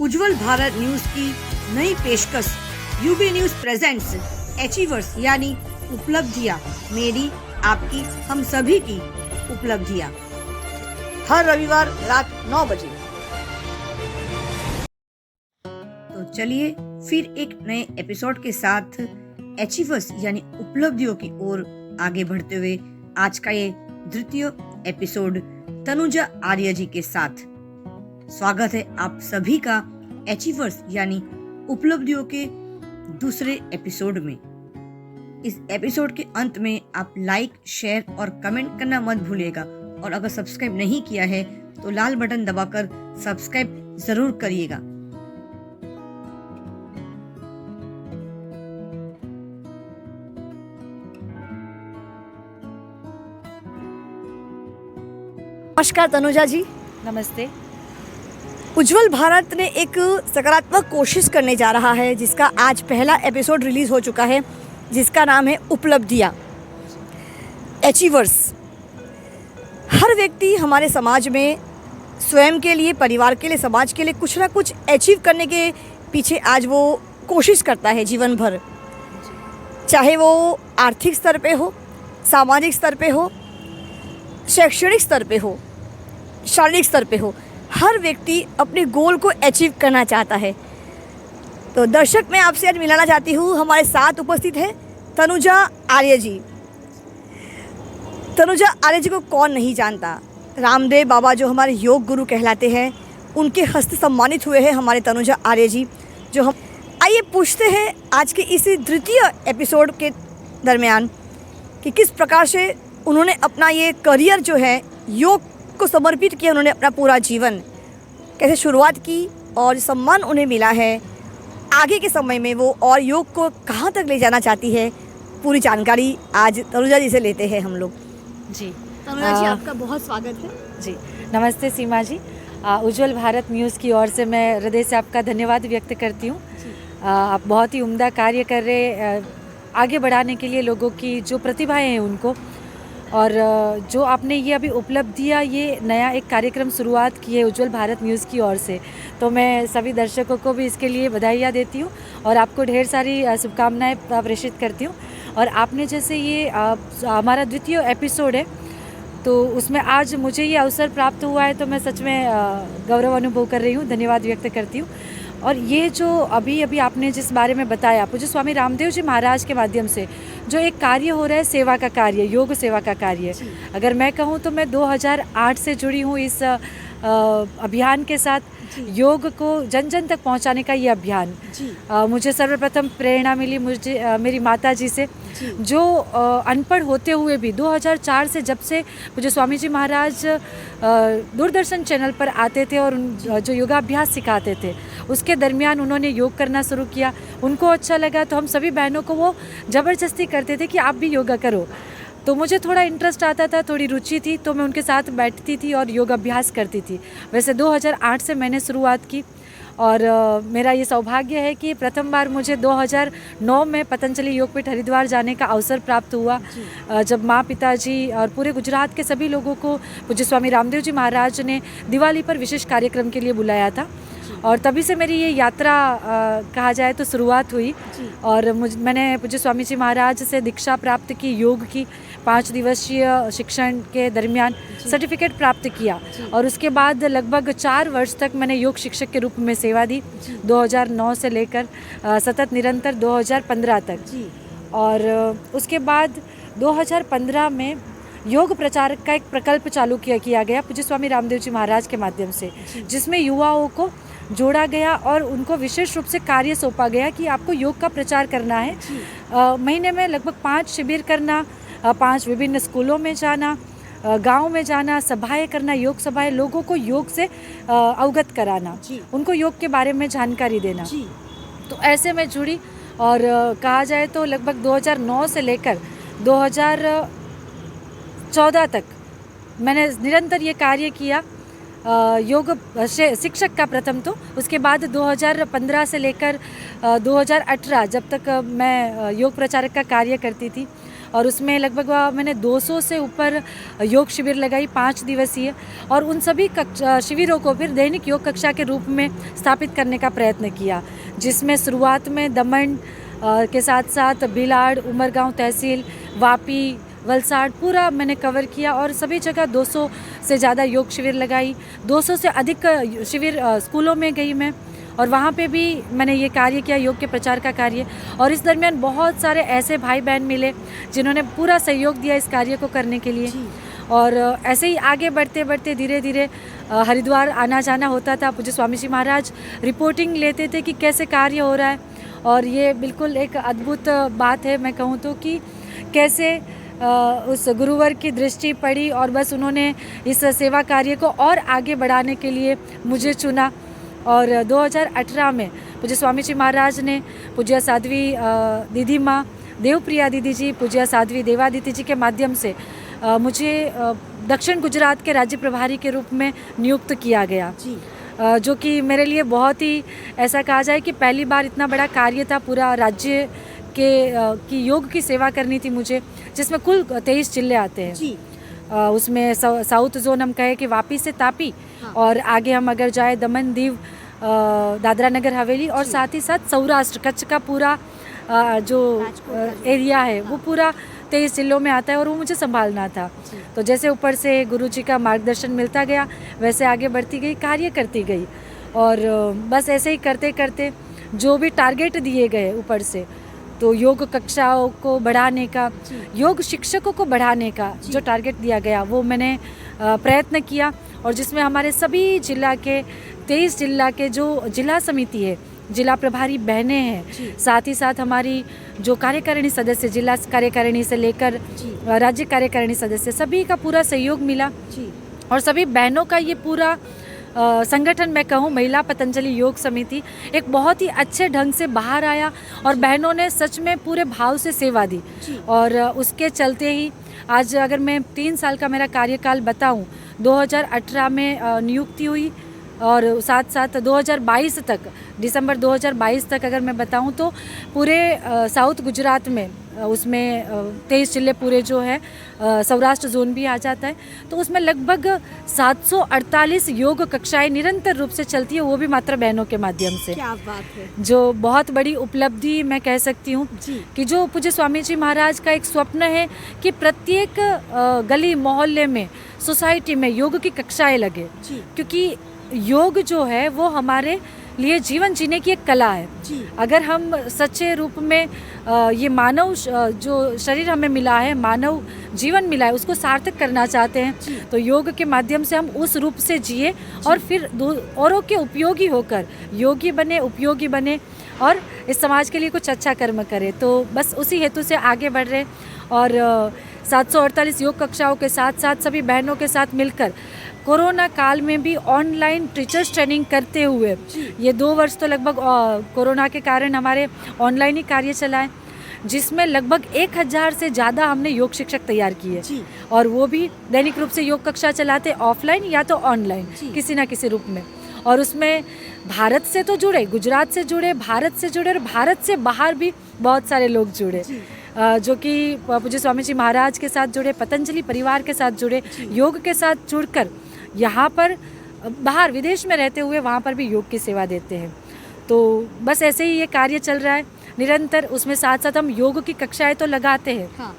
उज्जवल Bharat news की नई पेशकश यूबी न्यूज प्रेजेंट्स अचीवर्स यानी उपलब्धियां, मेरी आपकी हम सभी की उपलब्धियां, हर रविवार रात 9 बजे। तो चलिए फिर एक नए एपिसोड के साथ अचीवर्स यानी उपलब्धियों की ओर आगे बढ़ते हुए आज का ये द्वितीय एपिसोड तनुजा आर्य जी के साथ स्वागत है आप सभी का अचीवर्स यानी उपलब्धियों के दूसरे एपिसोड में। इस एपिसोड के अंत में आप लाइक, शेयर और कमेंट करना मत भूलिएगा और अगर सब्सक्राइब नहीं किया है तो लाल बटन दबाकर सब्सक्राइब जरूर करिएगा। नमस्कार तनुजा जी। नमस्ते। उज्जवल भारत ने एक सकारात्मक कोशिश करने जा रहा है जिसका आज पहला एपिसोड रिलीज हो चुका है, जिसका नाम है उपलब्धियां, अचीवर्स। हर व्यक्ति हमारे समाज में स्वयं के लिए, परिवार के लिए, समाज के लिए कुछ ना कुछ अचीव करने के पीछे आज वो कोशिश करता है जीवन भर, चाहे वो आर्थिक स्तर पे हो, सामाजिक स्तर पे हो, शैक्षणिक स्तर पे हो, शारीरिक स्तर पे हो। हर व्यक्ति अपने गोल को अचीव करना चाहता है। तो दर्शक, मैं आपसे आज मिलाना चाहती हूँ, हमारे साथ उपस्थित है तनुजा आर्य जी। तनुजा आर्य जी को कौन नहीं जानता। रामदेव बाबा जो हमारे योग गुरु कहलाते हैं, उनके हस्ते सम्मानित हुए हैं हमारे तनुजा आर्य जी। जो हम आइए पूछते हैं आज के इस द्वितीय एपिसोड के दरमियान कि किस प्रकार से उन्होंने अपना ये करियर जो है योग को समर्पित किया, उन्होंने अपना पूरा जीवन कैसे शुरुआत की और सम्मान उन्हें मिला है, आगे के समय में वो और योग को कहाँ तक ले जाना चाहती है, पूरी जानकारी आज तनुजा जी से लेते हैं हम लोग। जी तनुजा जी, आपका बहुत स्वागत है। जी नमस्ते सीमा जी। उज्जवल भारत न्यूज़ की ओर से मैं हृदय से आपका धन्यवाद व्यक्त करती हूँ। आप बहुत ही उम्दा कार्य कर रहे, आगे बढ़ाने के लिए लोगों की जो प्रतिभाएं हैं उनको, और जो आपने ये अभी उपलब्धियाँ, ये नया एक कार्यक्रम शुरुआत की है उज्जवल भारत न्यूज़ की ओर से, तो मैं सभी दर्शकों को भी इसके लिए बधाइयाँ देती हूँ और आपको ढेर सारी शुभकामनाएं प्रेषित करती हूँ। और आपने जैसे ये हमारा द्वितीय एपिसोड है, तो उसमें आज मुझे ये अवसर प्राप्त हुआ है, तो मैं सच में गौरव अनुभव कर रही हूँ, धन्यवाद व्यक्त करती हूँ। और ये जो अभी अभी आपने जिस बारे में बताया, पूज्य स्वामी रामदेव जी महाराज के माध्यम से जो एक कार्य हो रहा है, सेवा का कार्य, योग सेवा का कार्य, अगर मैं कहूँ तो मैं 2008 से जुड़ी हूँ इस अभियान के साथ। योग को जन जन तक पहुंचाने का ये अभियान मुझे सर्वप्रथम प्रेरणा मिली मुझे मेरी माता जी से, जो अनपढ़ होते हुए भी 2004 से, जब से मुझे स्वामी जी महाराज दूरदर्शन चैनल पर आते थे और जो योगाभ्यास सिखाते थे, उसके दरमियान उन्होंने योग करना शुरू किया। उनको अच्छा लगा तो हम सभी बहनों को वो ज़बरदस्ती करते थे कि आप भी योगा करो। तो मुझे थोड़ा इंटरेस्ट आता था, थोड़ी रुचि थी, तो मैं उनके साथ बैठती थी और योग अभ्यास करती थी। वैसे 2008 से मैंने शुरुआत की और मेरा ये सौभाग्य है कि प्रथम बार मुझे 2009 में पतंजलि योगपीठ हरिद्वार जाने का अवसर प्राप्त हुआ, जब माँ, पिताजी और पूरे गुजरात के सभी लोगों को पूज्य स्वामी रामदेव जी महाराज ने दिवाली पर विशेष कार्यक्रम के लिए बुलाया था। और तभी से मेरी ये यात्रा कहा जाए तो शुरुआत हुई। और मैंने पूज्य स्वामी जी महाराज से दीक्षा प्राप्त की, योग की, 5 दिवसीय शिक्षण के दरमियान सर्टिफिकेट प्राप्त किया और उसके बाद लगभग 4 वर्ष तक मैंने योग शिक्षक के रूप में सेवा दी, 2009 से लेकर सतत निरंतर 2015 तक। और उसके बाद 2015 में योग प्रचारक का एक प्रकल्प चालू किया गया पूज्य स्वामी रामदेव जी महाराज के माध्यम से, जिसमें युवाओं को जोड़ा गया और उनको विशेष रूप से कार्य सौंपा गया कि आपको योग का प्रचार करना है। महीने में लगभग 5 शिविर करना, 5 विभिन्न स्कूलों में जाना, गांव में जाना, सभाएं करना, योग सभाएं, लोगों को योग से अवगत कराना, उनको योग के बारे में जानकारी देना। तो ऐसे में जुड़ी और कहा जाए तो लगभग 2009 से लेकर 2014 तक मैंने निरंतर ये कार्य किया, योग शिक्षक का प्रथम। तो उसके बाद 2015 से लेकर 2018 जब तक मैं योग प्रचारक का कार्य करती थी। और उसमें लगभग मैंने 200 से ऊपर योग शिविर लगाई 5 दिवसीय, और उन सभी शिविरों को फिर दैनिक योग कक्षा के रूप में स्थापित करने का प्रयत्न किया, जिसमें शुरुआत में दमन के साथ साथ भिलाड़, उमरगांव तहसील, वापी, वलसाड़ पूरा मैंने कवर किया, और सभी जगह 200 से ज़्यादा योग शिविर लगाई। 200 से अधिक शिविर स्कूलों में गई मैं, और वहाँ पे भी मैंने ये कार्य किया, योग के प्रचार का कार्य। और इस दरमियान बहुत सारे ऐसे भाई बहन मिले जिन्होंने पूरा सहयोग दिया इस कार्य को करने के लिए। और ऐसे ही आगे बढ़ते बढ़ते धीरे धीरे हरिद्वार आना जाना होता था। पूज्य स्वामी जी महाराज रिपोर्टिंग लेते थे कि कैसे कार्य हो रहा है, और ये बिल्कुल एक अद्भुत बात है मैं कहूँ तो, कि कैसे उस गुरुवर की दृष्टि पड़ी और बस उन्होंने इस सेवा कार्य को और आगे बढ़ाने के लिए मुझे चुना। और 2018 में पूज्य स्वामी जी महाराज ने पूज्य साध्वी दीदी माँ देवप्रिया दीदी जी, पूज्य साध्वी देवादिति जी के माध्यम से मुझे दक्षिण गुजरात के राज्य प्रभारी के रूप में नियुक्त किया गया जी। जो कि मेरे लिए बहुत ही ऐसा कहा जाए कि पहली बार इतना बड़ा कार्य था, पूरा राज्य की योग की सेवा करनी थी मुझे, जिसमें कुल 23 जिले आते हैं जी। उसमें साउथ जोन हम कहें कि वापी से तापी, हाँ। और आगे हम अगर जाए दमन, दीव, दादरा नगर हवेली, और साथ ही साथ सौराष्ट्र कच्छ का पूरा जो एरिया है वो पूरा 23 जिलों में आता है, और वो मुझे संभालना था। तो जैसे ऊपर से गुरु जी का मार्गदर्शन मिलता गया वैसे आगे बढ़ती गई, कार्य करती गई, और बस ऐसे ही करते करते जो भी टारगेट दिए गए ऊपर से, तो योग कक्षाओं को बढ़ाने का, योग शिक्षकों को बढ़ाने का जो टारगेट दिया गया वो मैंने प्रयत्न किया, और जिसमें हमारे सभी जिला के 23 जिला के जो जिला समिति है, जिला प्रभारी बहनें हैं, साथ ही साथ हमारी जो कार्यकारिणी सदस्य, जिला कार्यकारिणी से लेकर राज्य कार्यकारिणी सदस्य, सभी का पूरा सहयोग मिला, और सभी बहनों का ये पूरा संगठन मैं कहूँ महिला पतंजलि योग समिति एक बहुत ही अच्छे ढंग से बाहर आया, और बहनों ने सच में पूरे भाव से सेवा दी। और उसके चलते ही आज अगर मैं 3 साल का मेरा कार्यकाल बताऊँ, 2018 में नियुक्ति हुई, और साथ साथ 2022 तक, दिसंबर 2022 तक अगर मैं बताऊं तो पूरे साउथ गुजरात में, उसमें 23 जिले पूरे जो है, सौराष्ट्र जोन भी आ जाता है, तो उसमें लगभग 748 योग कक्षाएं निरंतर रूप से चलती है, वो भी मात्र बहनों के माध्यम से। क्या बात है, जो बहुत बड़ी उपलब्धि मैं कह सकती हूँ कि जो पूज्य स्वामी जी महाराज का एक स्वप्न है कि प्रत्येक गली मोहल्ले में, सोसाइटी में योग की कक्षाएं लगे, क्योंकि योग जो है वो हमारे लिए जीवन जीने की एक कला है जी। अगर हम सच्चे रूप में ये मानव जो शरीर हमें मिला है, मानव जीवन मिला है, उसको सार्थक करना चाहते हैं, तो योग के माध्यम से हम उस रूप से जिए, और फिर औरों के उपयोगी होकर योगी बने, उपयोगी बने, और इस समाज के लिए कुछ अच्छा कर्म करें। तो बस उसी हेतु से आगे बढ़ रहे, और 748 योग कक्षाओं के साथ साथ सभी बहनों के साथ मिलकर कोरोना काल में भी ऑनलाइन टीचर्स ट्रेनिंग करते हुए, ये 2 वर्ष तो लगभग कोरोना के कारण हमारे ऑनलाइन ही कार्य चला है, जिसमें लगभग 1000 से ज़्यादा हमने योग शिक्षक तैयार किए, और वो भी दैनिक रूप से योग कक्षा चलाते, ऑफलाइन या तो ऑनलाइन किसी ना किसी रूप में। और उसमें भारत से तो जुड़े, गुजरात से जुड़े, भारत से जुड़े, और भारत से बाहर भी बहुत सारे लोग जुड़े, जो कि पूज्य स्वामी जी महाराज के साथ जुड़े, पतंजलि परिवार के साथ जुड़े, योग के साथ जुड़कर यहाँ पर बाहर विदेश में रहते हुए वहाँ पर भी योग की सेवा देते हैं। तो बस ऐसे ही ये कार्य चल रहा है निरंतर। उसमें साथ साथ हम योग की कक्षाएं तो लगाते हैं, हाँ।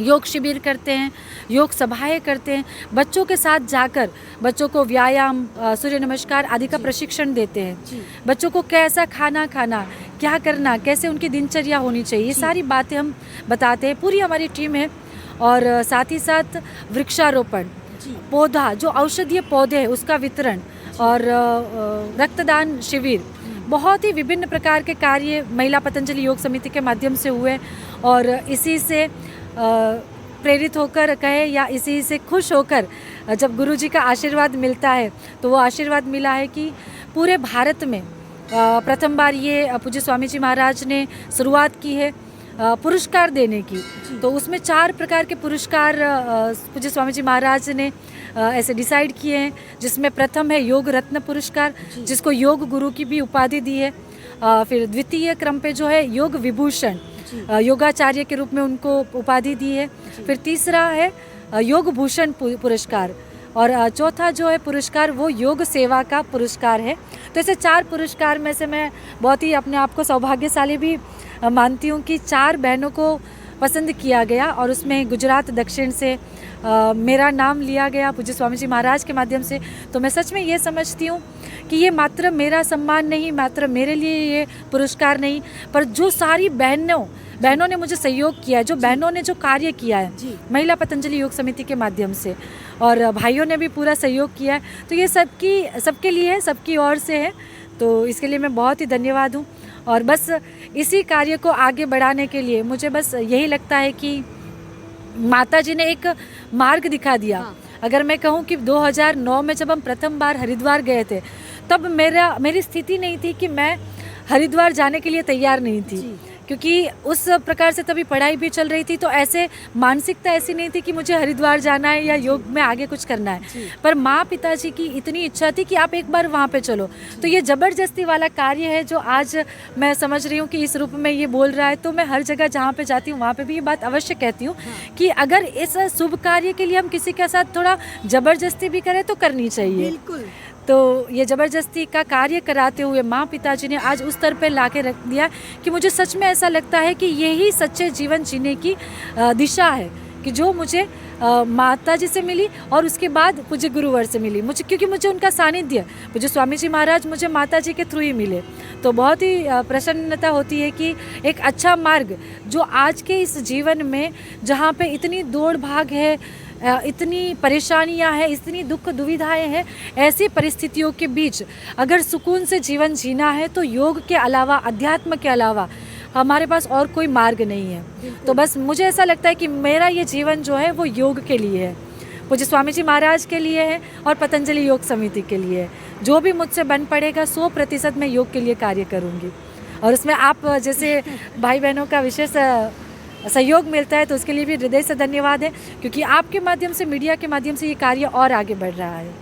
योग शिविर करते हैं, योग सभाएं करते हैं, बच्चों के साथ जाकर बच्चों को व्यायाम, सूर्य नमस्कार आदि का प्रशिक्षण देते हैं, बच्चों को कैसा खाना खाना, क्या करना, कैसे उनकी दिनचर्या होनी चाहिए, ये सारी बातें हम बताते हैं। पूरी हमारी टीम है। और साथ ही साथ वृक्षारोपण, पौधा जो औषधीय पौधे हैं उसका वितरण, और रक्तदान शिविर, बहुत ही विभिन्न प्रकार के कार्य महिला पतंजलि योग समिति के माध्यम से हुए। और इसी से प्रेरित होकर कहे या इसी से खुश होकर जब गुरु जी का आशीर्वाद मिलता है, तो वो आशीर्वाद मिला है कि पूरे भारत में प्रथम बार ये पूज्य स्वामी जी महाराज ने शुरुआत की है पुरस्कार देने की। तो उसमें 4 प्रकार के पुरस्कार पूज्य स्वामी जी महाराज ने ऐसे डिसाइड किए हैं, जिसमें प्रथम है योग रत्न पुरस्कार, जिसको योग गुरु की भी उपाधि दी है। फिर द्वितीय क्रम पे जो है योग विभूषण, योगाचार्य के रूप में उनको उपाधि दी है। फिर तीसरा है योग भूषण पुरस्कार, और चौथा जो है पुरस्कार वो योग सेवा का पुरस्कार है। तो ऐसे 4 पुरस्कार में से मैं बहुत ही अपने आप को सौभाग्यशाली भी मानती हूँ कि 4 बहनों को पसंद किया गया, और उसमें गुजरात दक्षिण से मेरा नाम लिया गया पूज्य स्वामी जी महाराज के माध्यम से। तो मैं सच में ये समझती हूँ कि ये मात्र मेरा सम्मान नहीं, मात्र मेरे लिए ये पुरस्कार नहीं, पर जो सारी बहनों ने मुझे सहयोग किया है, जो बहनों ने जो कार्य किया है महिला पतंजलि योग समिति के माध्यम से, और भाइयों ने भी पूरा सहयोग किया है, तो ये सबके लिए है, सबकी ओर से है। तो इसके लिए मैं बहुत ही धन्यवाद हूँ। और बस इसी कार्य को आगे बढ़ाने के लिए मुझे बस यही लगता है कि माता जी ने एक मार्ग दिखा दिया। अगर मैं कहूँ कि 2009 में जब हम प्रथम बार हरिद्वार गए थे, तब मेरी स्थिति नहीं थी कि मैं हरिद्वार जाने के लिए तैयार नहीं थी, क्योंकि उस प्रकार से तभी पढ़ाई भी चल रही थी, तो ऐसे मानसिकता ऐसी नहीं थी कि मुझे हरिद्वार जाना है या योग में आगे कुछ करना है। पर माँ पिताजी की इतनी इच्छा थी कि आप एक बार वहाँ पे चलो। तो ये ज़बरदस्ती वाला कार्य है जो आज मैं समझ रही हूँ कि इस रूप में ये बोल रहा है। तो मैं हर जगह जहाँ पे जाती हूँ वहाँ पे भी ये बात अवश्य कहती हूँ कि अगर इस शुभ कार्य के लिए हम किसी के साथ थोड़ा ज़बरदस्ती भी करें तो करनी चाहिए। बिल्कुल। तो ये ज़बरदस्ती का कार्य कराते हुए माँ पिताजी ने आज उस स्तर पे ला के रख दिया कि मुझे सच में ऐसा लगता है कि यही सच्चे जीवन जीने की दिशा है, कि जो मुझे माता जी से मिली और उसके बाद पूज्य गुरुवर से मिली, क्योंकि मुझे उनका सानिध्य पूज्य स्वामी जी महाराज मुझे माता जी के थ्रू ही मिले। तो बहुत ही प्रसन्नता होती है कि एक अच्छा मार्ग जो आज के इस जीवन में जहाँ पे इतनी दौड़ भाग है, इतनी परेशानियां हैं, इतनी दुख दुविधाएं हैं, ऐसी परिस्थितियों के बीच अगर सुकून से जीवन जीना है तो योग के अलावा, अध्यात्म के अलावा हमारे पास और कोई मार्ग नहीं है। तो बस मुझे ऐसा लगता है कि मेरा ये जीवन जो है वो योग के लिए है, पूज्य स्वामी जी महाराज के लिए है और पतंजलि योग समिति के लिए है। जो भी मुझसे बन पड़ेगा 100% मैं योग के लिए कार्य करूँगी, और उसमें आप जैसे भाई बहनों का विशेष सहयोग मिलता है तो उसके लिए भी हृदय से धन्यवाद है, क्योंकि आपके माध्यम से, मीडिया के माध्यम से ये कार्य और आगे बढ़ रहा है।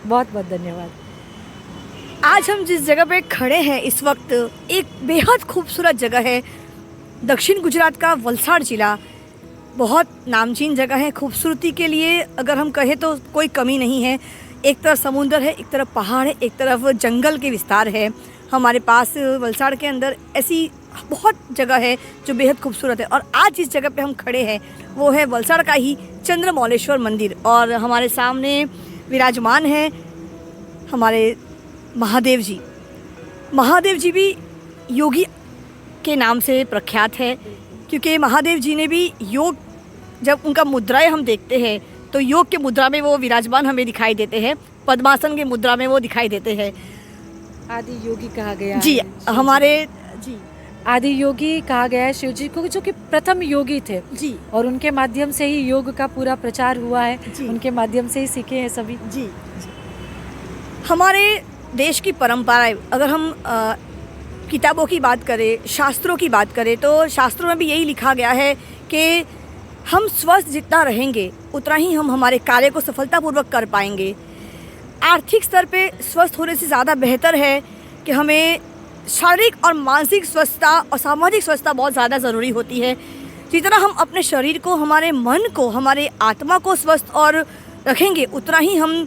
बहुत बहुत धन्यवाद। आज हम जिस जगह पे खड़े हैं इस वक्त, एक बेहद खूबसूरत जगह है, दक्षिण गुजरात का वलसाड़ जिला। बहुत नामचीन जगह है खूबसूरती के लिए, अगर हम कहें तो कोई कमी नहीं है। एक तरफ समुंदर है, एक तरफ पहाड़ है, एक तरफ जंगल के विस्तार है। हमारे पास वलसाड़ के अंदर ऐसी बहुत जगह है जो बेहद खूबसूरत है। और आज जिस जगह पे हम खड़े हैं वो है वलसाड़ का ही चंद्रमौलेश्वर मंदिर, और हमारे सामने विराजमान है हमारे महादेव जी। महादेव जी भी योगी के नाम से प्रख्यात है, क्योंकि महादेव जी ने भी योग, जब उनका मुद्राएं हम देखते हैं तो योग के मुद्रा में वो विराजमान हमें दिखाई देते हैं, पद्मासन के मुद्रा में वो दिखाई देते हैं। आदि योगी कहा गया जी है। हमारे जी आदि योगी कहा गया है शिव जी को, जो कि प्रथम योगी थे जी, और और उनके माध्यम से ही योग का पूरा प्रचार हुआ है, जी। उनके माध्यम से ही सीखे हैं सभी। जी। हमारे देश की परंपराएं, अगर हम किताबों की बात करें, शास्त्रों की बात करें, तो शास्त्रों में भी यही लिखा गया है कि हम स्वस्थ जितना रहेंगे उतना ही हम हमारे कार्य को सफलतापूर्वक कर पाएंगे। आर्थिक स्तर पे स्वस्थ होने से ज़्यादा बेहतर है कि हमें शारीरिक और मानसिक स्वस्थता और सामाजिक स्वस्थता बहुत ज़्यादा ज़रूरी होती है। जितना हम अपने शरीर को, हमारे मन को, हमारे आत्मा को स्वस्थ और रखेंगे, उतना ही हम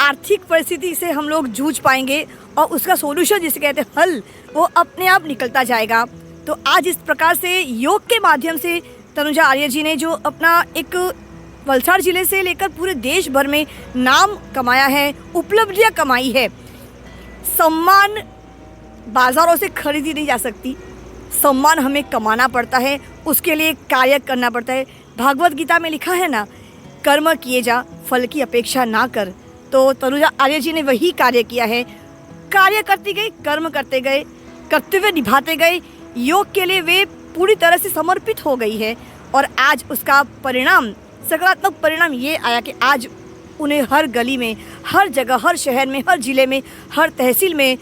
आर्थिक परिस्थिति से हम लोग जूझ पाएंगे और उसका सोल्यूशन जिसे कहते हैं हल, वो अपने आप निकलता जाएगा। तो आज इस प्रकार से योग के माध्यम से तनुजा आर्य जी ने जो अपना एक वलसाड़ जिले से लेकर पूरे देश भर में नाम कमाया है, उपलब्धियां कमाई है। सम्मान बाज़ारों से खरीदी नहीं जा सकती, सम्मान हमें कमाना पड़ता है, उसके लिए कार्य करना पड़ता है। भागवत गीता में लिखा है ना, कर्म किए जा, फल की अपेक्षा ना कर। तो तनुजा आर्य जी ने वही कार्य किया है, कार्य करती गई, कर्म करते गए, कर्तव्य निभाते गए। योग के लिए वे पूरी तरह से समर्पित हो गई है और आज उसका परिणाम, सकारात्मक परिणाम ये आया कि आज उन्हें हर गली में, हर जगह, हर शहर में, हर ज़िले में, हर तहसील में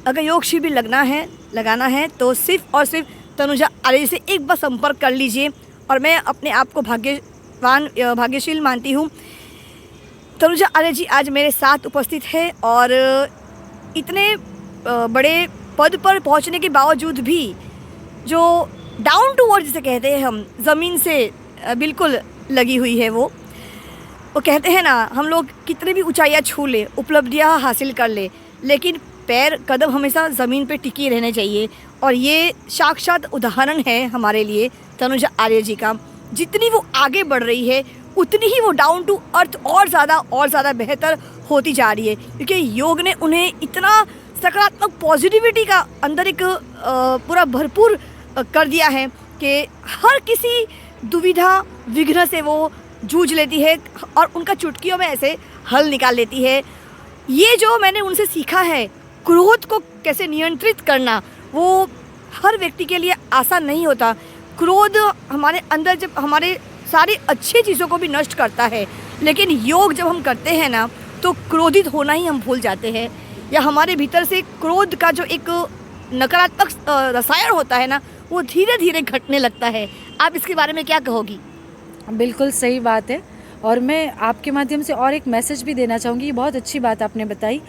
अगर योग शिविर लगाना है तो सिर्फ और सिर्फ तनुजा आर्य से एक बार संपर्क कर लीजिए। और मैं अपने आप को भाग्यशील मानती हूँ। तनुजा आर्य जी आज मेरे साथ उपस्थित है और इतने बड़े पद पर पहुँचने के बावजूद भी जो डाउन टू अर्थ जिसे कहते हैं हम, ज़मीन से बिल्कुल लगी हुई है वो कहते हैं ना, हम लोग कितने भी ऊंचाइयाँ छू ले, उपलब्धियाँ हासिल कर ले, लेकिन पैर कदम हमेशा ज़मीन पे टिके रहने चाहिए। और ये साक्षात उदाहरण है हमारे लिए तनुजा आर्य जी का। जितनी वो आगे बढ़ रही है उतनी ही वो डाउन टू अर्थ और ज़्यादा बेहतर होती जा रही है, क्योंकि योग ने उन्हें इतना सकारात्मक पॉजिटिविटी का अंदर एक पूरा भरपूर कर दिया है कि हर किसी दुविधा विघ्न से वो जूझ लेती है और उनका चुटकियों में ऐसे हल निकाल लेती है। ये जो मैंने उनसे सीखा है, क्रोध को कैसे नियंत्रित करना, वो हर व्यक्ति के लिए आसान नहीं होता। क्रोध हमारे अंदर जब हमारे सारी अच्छी चीज़ों को भी नष्ट करता है, लेकिन योग जब हम करते हैं ना तो क्रोधित होना ही हम भूल जाते हैं, या हमारे भीतर से क्रोध का जो एक नकारात्मक रसायन होता है ना वो धीरे धीरे घटने लगता है। आप इसके बारे में क्या कहोगी? बिल्कुल सही बात है, और मैं आपके माध्यम से और एक मैसेज भी देना चाहूँगी। ये बहुत अच्छी बात आपने बताई।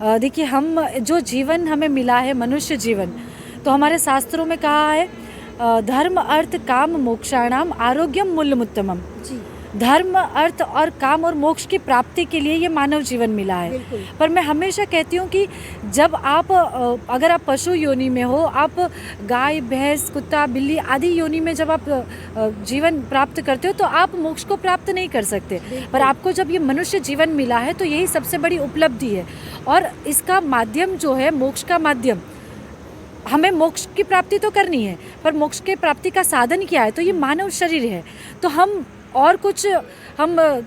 देखिए, हम जो जीवन हमें मिला है, मनुष्य जीवन, तो हमारे शास्त्रों में कहा है धर्म अर्थ काम मोक्षाणाम आरोग्यम मूल्यमुत्तमम। जी, धर्म अर्थ और काम और मोक्ष की प्राप्ति के लिए ये मानव जीवन मिला है। पर मैं हमेशा कहती हूँ कि जब आप अगर आप पशु योनि में हो, आप गाय भैंस कुत्ता बिल्ली आदि योनि में जब आप जीवन प्राप्त करते हो तो आप मोक्ष को प्राप्त नहीं कर सकते। पर आपको जब ये मनुष्य जीवन मिला है तो यही सबसे बड़ी उपलब्धि है। और इसका माध्यम जो है, मोक्ष का माध्यम, हमें मोक्ष की प्राप्ति तो करनी है, पर मोक्ष के प्राप्ति का साधन क्या है? तो ये मानव शरीर है। तो हम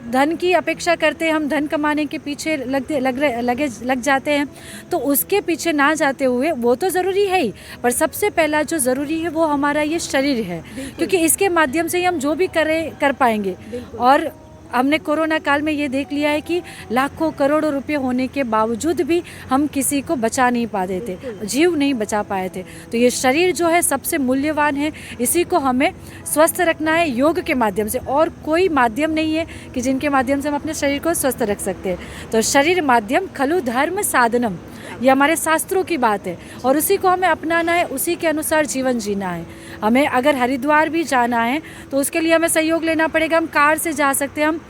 धन की अपेक्षा करते हैं, हम धन कमाने के पीछे लग जाते हैं। तो उसके पीछे ना जाते हुए, वो तो ज़रूरी है ही, पर सबसे पहला जो ज़रूरी है वो हमारा ये शरीर है, क्योंकि इसके माध्यम से ही हम जो भी कर पाएंगे। और हमने कोरोना काल में ये देख लिया है कि लाखों करोड़ों रुपए होने के बावजूद भी हम किसी को बचा नहीं पाते थे, जीव नहीं बचा पाए थे। तो ये शरीर जो है सबसे मूल्यवान है, इसी को हमें स्वस्थ रखना है योग के माध्यम से। और कोई माध्यम नहीं है कि जिनके माध्यम से हम अपने शरीर को स्वस्थ रख सकते हैं। तो शरीर माध्यम खलु धर्म साधनम, ये हमारे शास्त्रों की बात है, और उसी को हमें अपनाना है, उसी के अनुसार जीवन जीना है। हमें अगर हरिद्वार भी जाना है तो उसके लिए हमें सहयोग लेना पड़ेगा। हम कार से जा सकते हैं, हम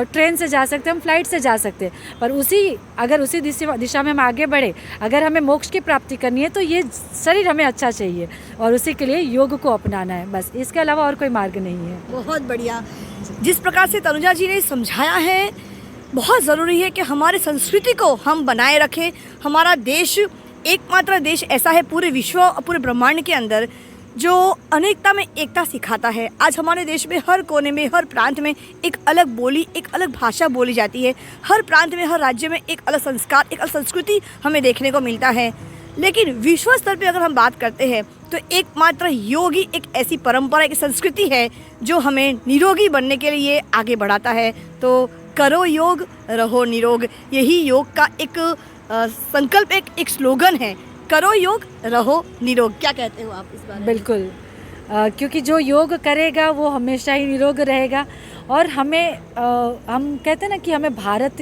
ट्रेन से जा सकते हैं, हम फ्लाइट से जा सकते हैं, पर उसी दिशा में हम आगे बढ़े, अगर हमें मोक्ष की प्राप्ति करनी है तो ये शरीर हमें अच्छा चाहिए, और उसी के लिए योग को अपनाना है, बस। इसके अलावा और कोई मार्ग नहीं है। बहुत बढ़िया। जिस प्रकार से तनुजा जी ने समझाया है, बहुत ज़रूरी है कि हमारी संस्कृति को हम बनाए रखें। हमारा देश एकमात्र देश ऐसा है पूरे विश्व, पूरे ब्रह्मांड के अंदर, जो अनेकता में एकता सिखाता है। आज हमारे देश में हर कोने में, हर प्रांत में एक अलग बोली, एक अलग भाषा बोली जाती है। हर प्रांत में, हर राज्य में एक अलग संस्कार, एक अलग संस्कृति हमें देखने को मिलता है। लेकिन विश्व स्तर पे अगर हम बात करते हैं तो एकमात्र योग ही एक ऐसी परंपरा, एक संस्कृति है जो हमें निरोगी बनने के लिए आगे बढ़ाता है। तो करो योग, रहो निरोग, यही योग का एक संकल्प, एक स्लोगन है। करो योग, रहो निरोग। क्या कहते हो आप इस बारे में? बिल्कुल, क्योंकि जो योग करेगा वो हमेशा ही निरोग रहेगा। और हम कहते हैं ना कि हमें भारत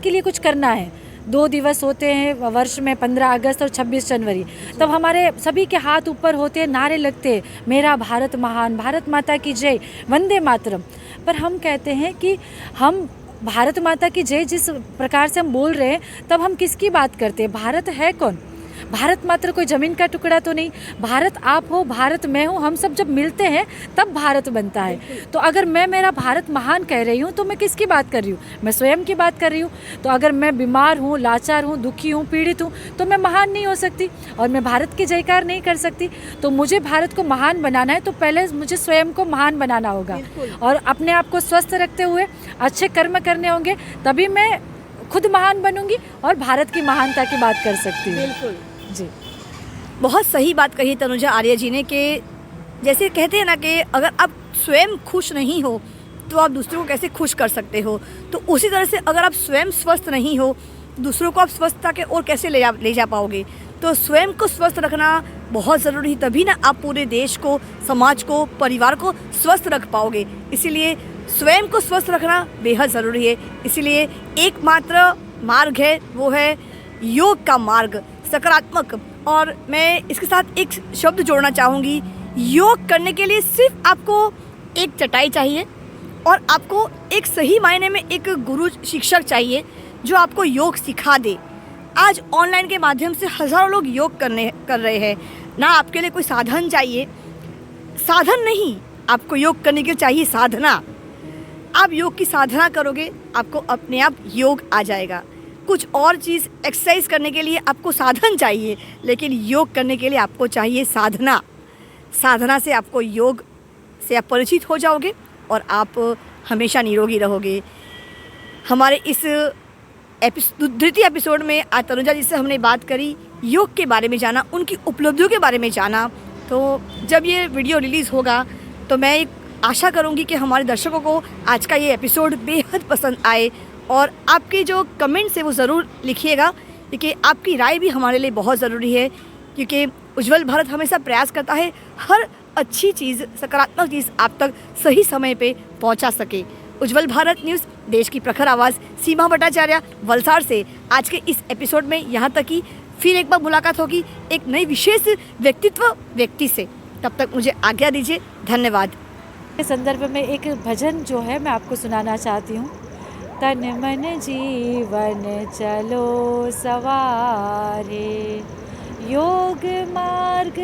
के लिए कुछ करना है। 2 दिवस होते हैं वर्ष में, 15 अगस्त और 26 जनवरी। तब हमारे सभी के हाथ ऊपर होते हैं, नारे लगते हैं, मेरा भारत महान, भारत माता की जय, वंदे मातरम। पर हम कहते हैं कि हम भारत माता की जय जिस प्रकार से हम बोल रहे हैं, तब हम किसकी बात करते हैं? भारत है कौन? भारत मात्र कोई ज़मीन का टुकड़ा तो नहीं। भारत आप हो, भारत मैं हूँ, हम सब जब मिलते हैं तब भारत बनता है। तो अगर मैं मेरा भारत महान कह रही हूँ तो मैं किसकी बात कर रही हूँ? मैं स्वयं की बात कर रही हूँ। तो अगर मैं बीमार हूँ, लाचार हूँ, दुखी हूँ, पीड़ित हूँ, तो मैं महान नहीं हो सकती और मैं भारत की जयकार नहीं कर सकती। तो मुझे भारत को महान बनाना है तो पहले मुझे स्वयं को महान बनाना होगा, और अपने आप को स्वस्थ रखते हुए अच्छे कर्म करने होंगे, तभी मैं खुद महान बनूंगी और भारत की महानता की बात कर सकती हूँ। बिल्कुल जी, बहुत सही बात कही तनुजा आर्य जी ने, कि जैसे कहते हैं ना कि अगर आप स्वयं खुश नहीं हो तो आप दूसरों को कैसे खुश कर सकते हो। तो उसी तरह से अगर आप स्वयं स्वस्थ नहीं हो, दूसरों को आप स्वस्थता के और कैसे ले जा पाओगे। तो स्वयं को स्वस्थ रखना बहुत ज़रूरी है, तभी ना आप पूरे देश को, समाज को, परिवार को स्वस्थ रख पाओगे। इसीलिए स्वयं को स्वस्थ रखना बेहद ज़रूरी है। इसीलिए एकमात्र मार्ग है वो है योग का मार्ग, सकारात्मक और मैं इसके साथ एक शब्द जोड़ना चाहूँगी, योग करने के लिए सिर्फ आपको एक चटाई चाहिए और आपको एक सही मायने में एक गुरु शिक्षक चाहिए जो आपको योग सिखा दे। आज ऑनलाइन के माध्यम से हज़ारों लोग योग कर रहे हैं। ना आपके लिए कोई साधन चाहिए, साधन नहीं, आपको योग करने के लिए चाहिए साधना। आप योग की साधना करोगे, आपको अपने आप योग आ जाएगा। कुछ और चीज़ एक्सरसाइज करने के लिए आपको साधन चाहिए, लेकिन योग करने के लिए आपको चाहिए साधना। साधना से आपको योग से आप परिचित हो जाओगे और आप हमेशा निरोगी रहोगे। हमारे इस द्वितीय एपिसोड में आज तनुजा जी से हमने बात करी, योग के बारे में जाना, उनकी उपलब्धियों के बारे में जाना। तो जब ये वीडियो रिलीज़ होगा तो मैं एक आशा करूँगी कि हमारे दर्शकों को आज का ये एपिसोड बेहद पसंद आए और आपके जो कमेंट्स है वो ज़रूर लिखिएगा, क्योंकि आपकी राय भी हमारे लिए बहुत ज़रूरी है। क्योंकि उज्ज्वल भारत हमेशा प्रयास करता है हर अच्छी चीज़, सकारात्मक चीज़ आप तक सही समय पे पहुंचा सके। उज्ज्वल भारत न्यूज़, देश की प्रखर आवाज़, सीमा भट्टाचार्य, वलसाड़ से आज के इस एपिसोड में यहाँ तक कि फिर एक बार मुलाकात होगी एक नई विशेष व्यक्ति से। तब तक मुझे आज्ञा दीजिए, धन्यवाद। इस संदर्भ में एक भजन जो है मैं आपको सुनाना चाहती हूँ। तन मन जीवन चलो सवारे, योग मार्ग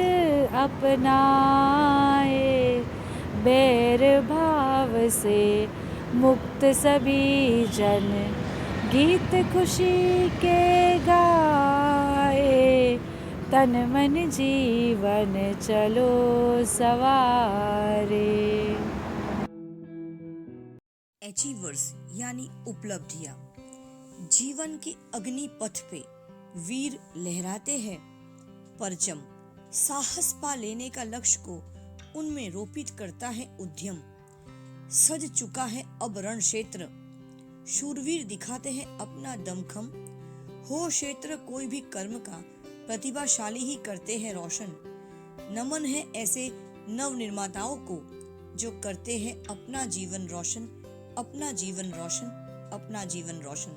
अपनाए, बैर भाव से मुक्त सभी जन, गीत खुशी के गाए। तन मन जीवन चलो सवारे। अचीवर्स यानी उपलब्धियाँ, जीवन के अग्नि पथ पे वीर लहराते हैं परचम। साहस पा लेने का लक्ष्य को उनमें रोपित करता है उद्यम। सज चुका है अब रण क्षेत्र, शूरवीर दिखाते हैं अपना दमखम। हो क्षेत्र कोई भी कर्म का, प्रतिभाशाली ही करते हैं रोशन। नमन है ऐसे नव निर्माताओं को जो करते हैं अपना जीवन रोशन, अपना जीवन रोशन, अपना जीवन रोशन।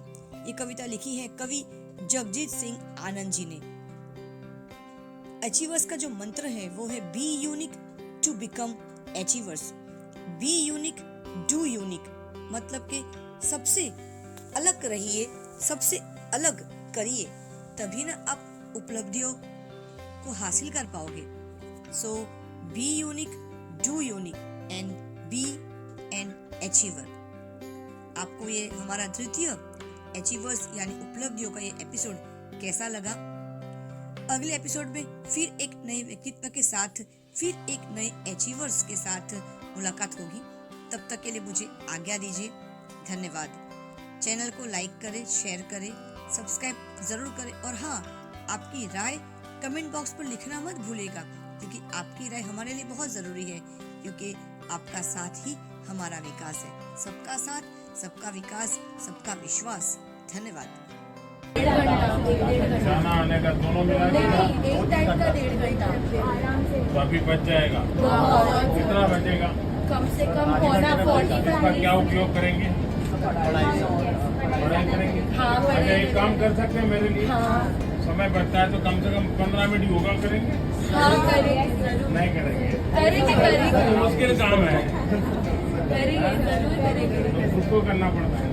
ये कविता लिखी है कवि जगजीत सिंह आनंद जी ने। अचीवर्स का जो मंत्र है वो है be unique to become achievers. Be unique do unique, मतलब कि सबसे अलग रहिए, सबसे अलग करिए, तभी ना आप उपलब्धियों को हासिल कर पाओगे। So be unique, do unique and be an achiever. आपको ये हमारा द्वितीय अचीवर्स यानी उपलब्धियों का ये एपिसोड कैसा लगा? अगले एपिसोड में फिर एक नए व्यक्तित्व के साथ, फिर एक नए अचीवर्स के साथ मुलाकात होगी। तब तक के लिए मुझे आज्ञा दीजिए, धन्यवाद। चैनल को लाइक करें, शेयर करें, सब्सक्राइब जरूर करें और हाँ, आपकी राय कमेंट बॉक्स पर लिखना मत भूलिएगा, क्योंकि आपकी राय हमारे लिए बहुत जरूरी है, क्योंकि आपका साथ ही हमारा विकास है। सबका साथ, सबका विकास, सबका विश्वास। धन्यवाद। जाना आने का दोनों मिला के एक टाइम का 1.5 घंटा तो अभी बच जाएगा। कितना बचेगा? कम से कम पौना 45 इसका क्या उपयोग करेंगे? पढ़ाई करेंगे। हाँ, अच्छा, एक काम कर सकते हैं मेरे लिए? हाँ समय बचता है तो कम से कम 15 मिनट योगा करेंगे? हाँ करेंगे जरूर नहीं करेंगे? करेंगे मुश्किल काम है, करेंगे जरूर करेंगे तो उसको करना पड़ता है।